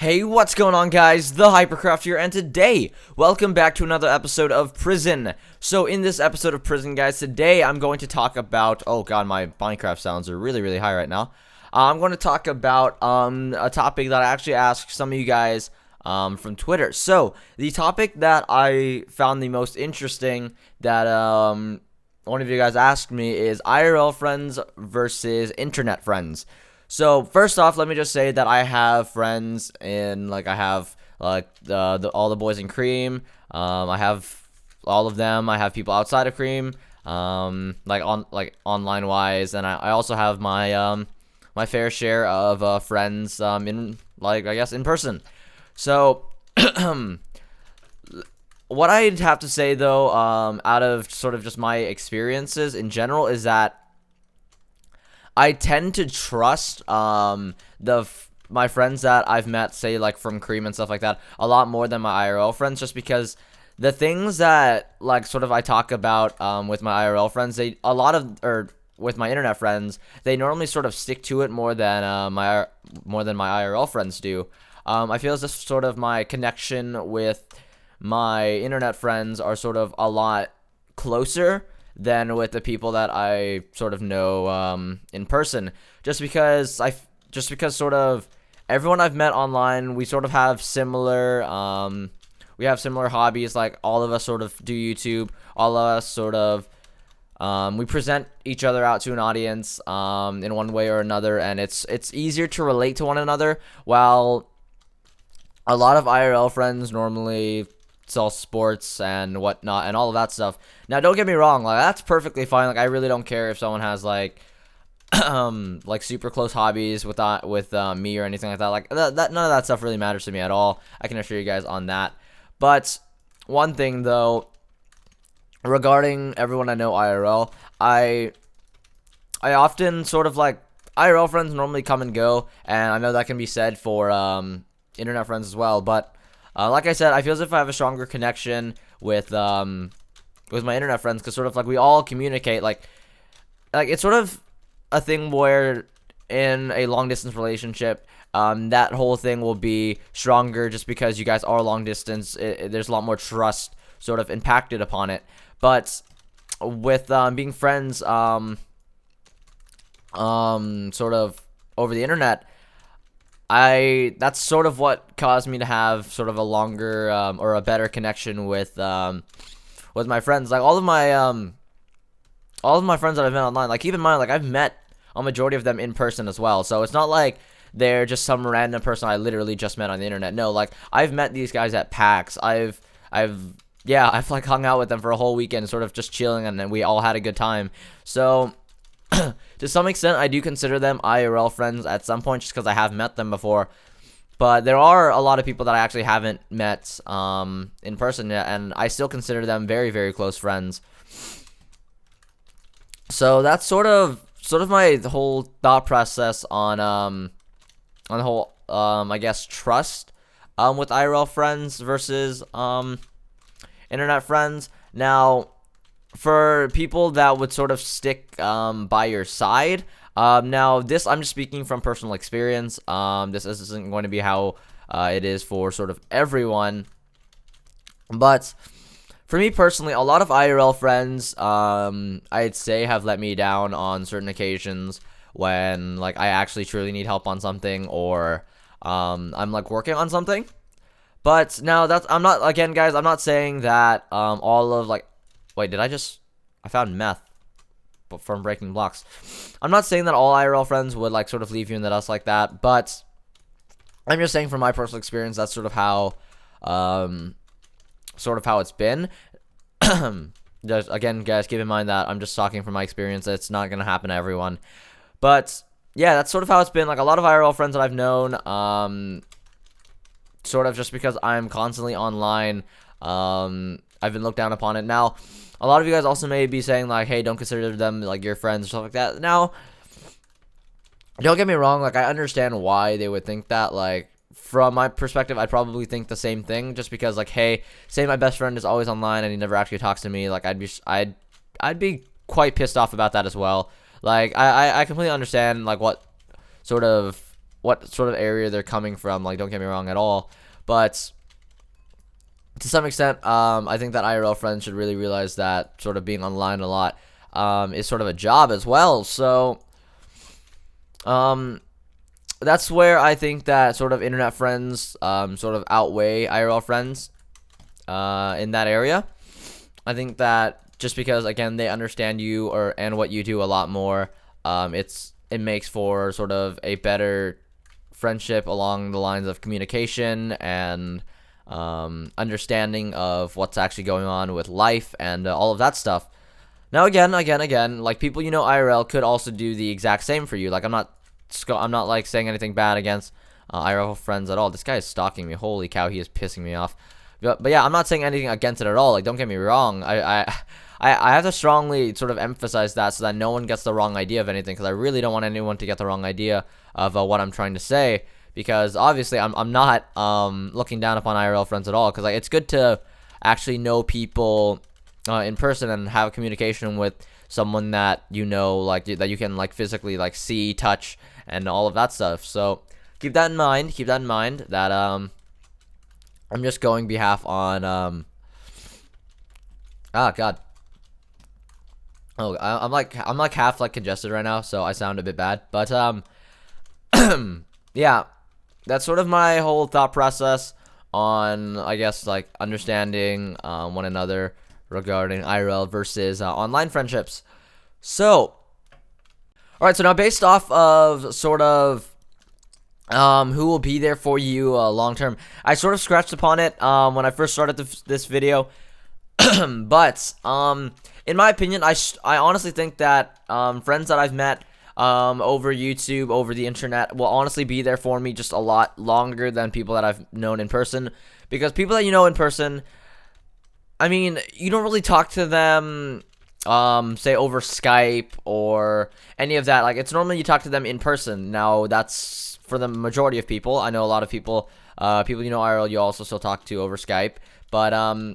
Hey, what's going on, guys? The Hypercraft here, and today, welcome back to another episode of Prison. So, in this episode of Prison, guys, today I'm going to talk about... Oh, God, my Minecraft sounds are really, really high right now. I'm going to talk about a topic that I actually asked some of you guys from Twitter. So, the topic that I found the most interesting that one of you guys asked me is IRL friends versus internet friends. So first off, let me just say that I have friends in I have all the boys in Cream. I have all of them. I have people outside of Cream, online wise, and I also have my my fair share of friends in I guess in person. So what I'd have to say though, out of sort of just my experiences in general, is that I tend to trust my friends that I've met, say from Cream and stuff like that, a lot more than my IRL friends, just because the things that I talk about with my IRL friends, with my internet friends, they normally sort of stick to it more than my IRL friends do. I feel as if sort of my connection with my internet friends are sort of a lot closer than with the people that I sort of know in person, just because sort of everyone I've met online, we sort of have similar hobbies. Like, all of us sort of do YouTube, all of us sort of we present each other out to an audience in one way or another, and it's easier to relate to one another, while a lot of IRL friends normally sell sports and whatnot and all of that stuff. Now, don't get me wrong, that's perfectly fine. I really don't care if someone has super close hobbies with me or anything like that. That none of that stuff really matters to me at all. I can assure you guys on that. But one thing though, regarding everyone I know IRL, I often sort of IRL friends normally come and go, and I know that can be said for internet friends as well, but like I said, I feel as if I have a stronger connection with my internet friends, because sort of we all communicate. It's sort of a thing where in a long distance relationship, that whole thing will be stronger just because you guys are long distance. There's a lot more trust sort of impacted upon it. But with being friends, sort of over the internet, that's sort of what caused me to have sort of a longer or a better connection with my friends. All of my friends that I've met online, keep in mind, I've met a majority of them in person as well. So it's not like they're just some random person I literally just met on the internet. No, I've met these guys at PAX. I've hung out with them for a whole weekend, sort of just chilling, and then we all had a good time. So to some extent, I do consider them IRL friends at some point, just because I have met them before. But there are a lot of people that I actually haven't met in person yet, and I still consider them very, very close friends. So that's sort of my whole thought process on the whole I guess trust with IRL friends versus internet friends. Now, for people that would sort of stick by your side, now this, I'm just speaking from personal experience. This isn't going to be how it is for sort of everyone, but for me personally, a lot of IRL friends, I'd say, have let me down on certain occasions when I actually truly need help on something, or I'm working on something. But now I'm not saying that all of wait, I found meth from breaking blocks. I'm not saying that all IRL friends would sort of leave you in the dust like that, but I'm just saying from my personal experience, that's sort of how it's been. Just, again, guys, keep in mind that I'm just talking from my experience. It's not gonna happen to everyone, but yeah, that's sort of how it's been. A lot of IRL friends that I've known, sort of just because I'm constantly online, I've been looked down upon it. Now, a lot of you guys also may be saying hey, don't consider them your friends or stuff like that. Now, don't get me wrong, I understand why they would think that. From my perspective, I'd probably think the same thing, just because hey, say my best friend is always online and he never actually talks to me, I'd be quite pissed off about that as well. I completely understand what sort of what sort of area they're coming from. Like, don't get me wrong at all, but to some extent, I think that IRL friends should really realize that sort of being online a lot is sort of a job as well. So that's where I think that sort of internet friends sort of outweigh IRL friends in that area. I think that just because, again, they understand you and what you do a lot more, it makes for sort of a better friendship along the lines of communication and understanding of what's actually going on with life and all of that stuff. Now, again, like, people you know IRL could also do the exact same for you. Like, I'm not like saying anything bad against IRL friends at all. This guy is stalking me. Holy cow, he is pissing me off. But yeah, I'm not saying anything against it at all. Like, don't get me wrong. I have to strongly sort of emphasize that so that no one gets the wrong idea of anything, because I really don't want anyone to get the wrong idea of what I'm trying to say. Because obviously, I'm not looking down upon IRL friends at all. Because like, it's good to actually know people in person and have communication with someone that you know, like, that you can like physically like see, touch, and all of that stuff. So keep that in mind. Keep that in mind that I'm just going behalf on God. Oh, I'm like half like congested right now, so I sound a bit bad. But yeah, that's sort of my whole thought process on, I guess, like, understanding one another regarding IRL versus online friendships. So, all right, so now based off of sort of who will be there for you long term, I sort of scratched upon it when I first started this video. But in my opinion, I honestly think that friends that I've met over YouTube, over the internet, will honestly be there for me just a lot longer than people that I've known in person. Because people that you know in person, I mean, you don't really talk to them, say, over Skype or any of that. Like, it's normally you talk to them in person. Now, that's for the majority of people. I know a lot of people, people you know IRL, you also still talk to over Skype. But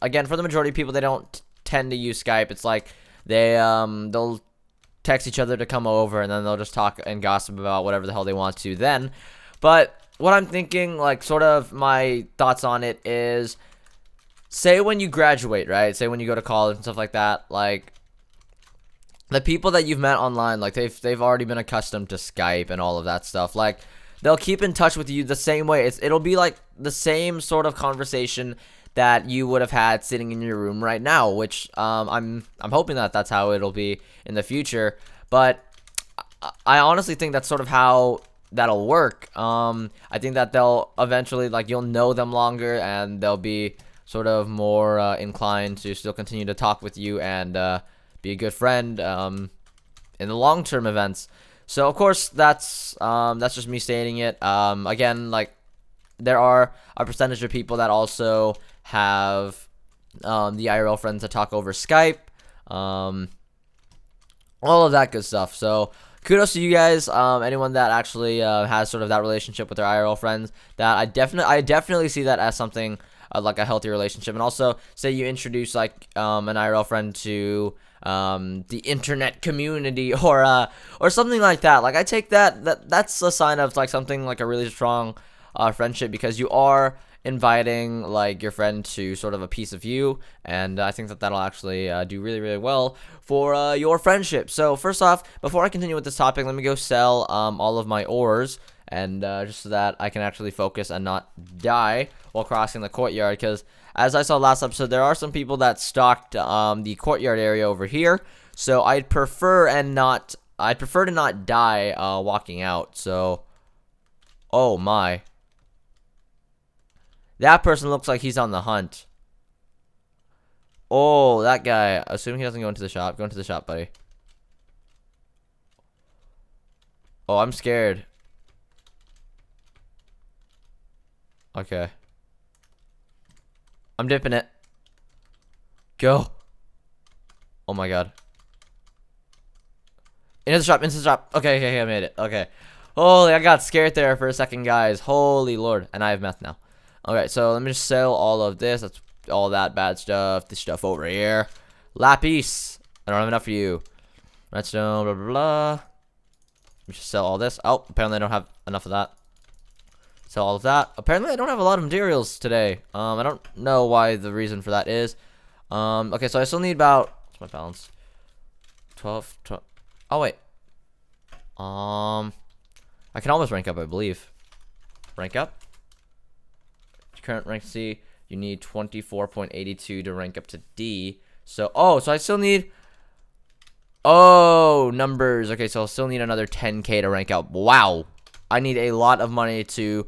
again, for the majority of people, they don't tend to use Skype. It's like they'll text each other to come over, and then they'll just talk and gossip about whatever the hell they want to then. But what I'm thinking, like, sort of my thoughts on it is, say when you graduate, right? Say when you go to college and stuff like that, like, the people that you've met online, like, they've already been accustomed to Skype and all of that stuff. Like, they'll keep in touch with you the same way. It'll be like the same sort of conversation that you would have had sitting in your room right now, which I'm hoping that that's how it'll be in the future. But I honestly think that's sort of how that'll work. I think that they'll eventually, like, you'll know them longer, and they'll be sort of more inclined to still continue to talk with you and be a good friend in the long-term events. So of course that's just me stating it. Again, like, there are a percentage of people that also have the IRL friends that talk over Skype, all of that good stuff. So kudos to you guys, anyone that actually has sort of that relationship with their IRL friends. That I definitely see that as something like a healthy relationship. And also, say you introduce like an IRL friend to the internet community or something like that. Like, I take that's a sign of like something like a really strong friendship, because you are inviting like your friend to sort of a piece of you, and I think that that'll actually do really, really well for your friendship. So first off, before I continue with this topic, let me go sell all of my ores, and just so that I can actually focus and not die while crossing the courtyard, because as I saw last episode, there are some people that stalked the courtyard area over here, so I'd prefer to not die walking out. So, oh my. That person looks like he's on the hunt. Oh, that guy. Assuming he doesn't go into the shop. Go into the shop, buddy. Oh, I'm scared. Okay. I'm dipping it. Go. Oh my god. Into the shop, into the shop. Okay, I made it. Okay. Holy, I got scared there for a second, guys. Holy lord. And I have meth now. Okay, so let me just sell all of this. That's all that bad stuff. This stuff over here. Lapis. I don't have enough for you. Redstone, blah, blah, blah. Let me just sell all this. Oh, apparently I don't have enough of that. Sell all of that. Apparently, I don't have a lot of materials today. I don't know why the reason for that is. Okay, so I still need about, what's my balance? 12. Oh, wait. I can almost rank up, I believe. Rank up? Current rank C. You need 24.82 to rank up to D. So, so I still need, numbers. Okay, so I'll still need another 10K to rank up. Wow. I need a lot of money to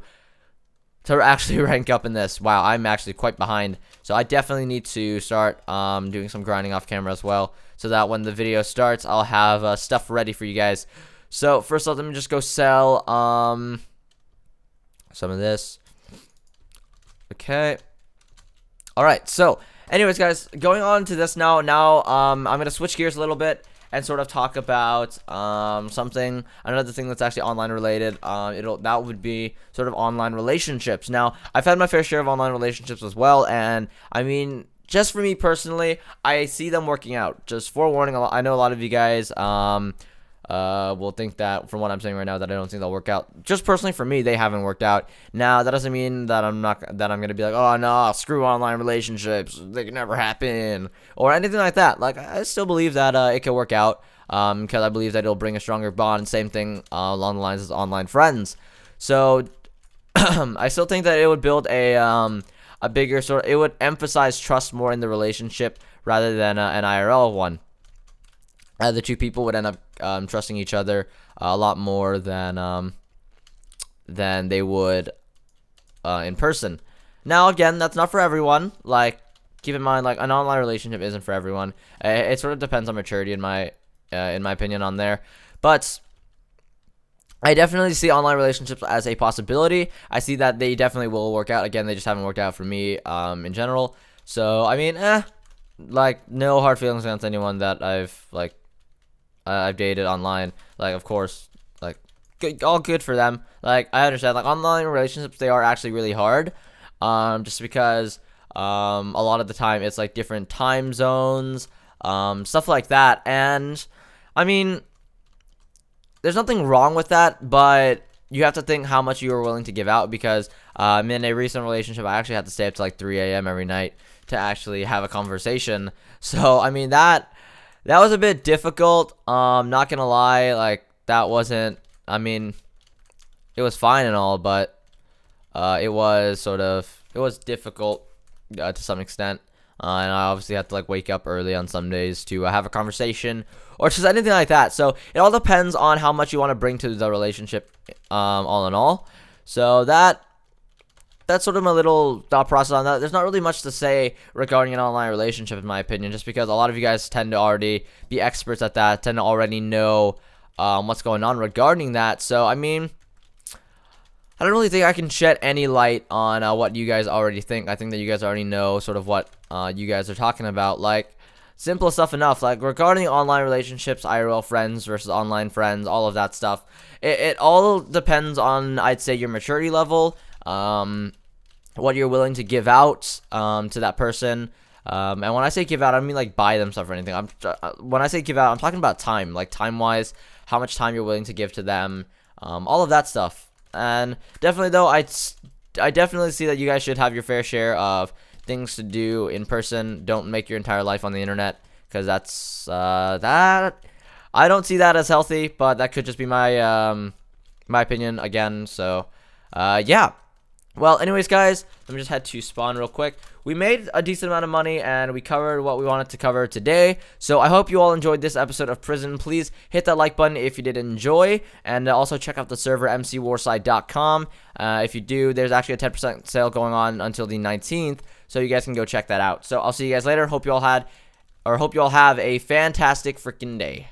actually rank up in this. Wow, I'm actually quite behind. So I definitely need to start doing some grinding off camera as well, so that when the video starts, I'll have stuff ready for you guys. So first off, let me just go sell some of this. Okay. All right. So, anyways, guys, going on to this now. I'm gonna switch gears a little bit and sort of talk about another thing that's actually online related. That would be sort of online relationships. Now, I've had my fair share of online relationships as well, and I mean, just for me personally, I see them working out. Just forewarning, I know a lot of you guys will think that, from what I'm saying right now, that I don't think they'll work out. Just personally for me, they haven't worked out. Now, that doesn't mean that I'm gonna be like, oh no, screw online relationships, they can never happen, or anything like that. Like, I still believe that it can work out, because I believe that it'll bring a stronger bond. Same thing along the lines as online friends. So I still think that it would build a bigger it would emphasize trust more in the relationship rather than an IRL one. The two people would end up trusting each other a lot more than they would in person. Now, again, that's not for everyone. Like, keep in mind, like, an online relationship isn't for everyone. It sort of depends on maturity, in my opinion, on there. But I definitely see online relationships as a possibility. I see that they definitely will work out. Again, they just haven't worked out for me in general. So, I mean, like, no hard feelings against anyone that I've dated online. Like, of course, like, all good for them. Like, I understand, like, online relationships, they are actually really hard, just because a lot of the time it's like different time zones, stuff like that. And I mean, there's nothing wrong with that, but you have to think how much you are willing to give out, because in a recent relationship, I actually had to stay up to like 3 a.m. every night to actually have a conversation. So I mean, that was a bit difficult. Not gonna lie, like, that wasn't, I mean, it was fine and all, but it was difficult to some extent. And I obviously had to, like, wake up early on some days to have a conversation or just anything like that. So it all depends on how much you want to bring to the relationship, all in all. So that's sort of my little thought process on that. There's not really much to say regarding an online relationship, in my opinion, just because a lot of you guys tend to already be experts at that, tend to already know what's going on regarding that. So, I mean, I don't really think I can shed any light on what you guys already think. I think that you guys already know sort of what you guys are talking about. Like, simple stuff enough. Like, regarding online relationships, IRL friends versus online friends, all of that stuff. It all depends on, I'd say, your maturity level, what you're willing to give out to that person. And when I say give out, I don't mean like buy them stuff or anything. When I say give out, I'm talking about time, like time-wise, how much time you're willing to give to them, all of that stuff. And definitely, though, I definitely see that you guys should have your fair share of things to do in person. Don't make your entire life on the internet, because that's that. I don't see that as healthy, but that could just be my my opinion again. So yeah. Well, anyways, guys, let me just head to spawn real quick. We made a decent amount of money, and we covered what we wanted to cover today. So I hope you all enjoyed this episode of Prison. Please hit that like button if you did enjoy, and also check out the server, mcwarside.com. If you do, there's actually a 10% sale going on until the 19th, so you guys can go check that out. So I'll see you guys later. Hope you all have a fantastic freaking day.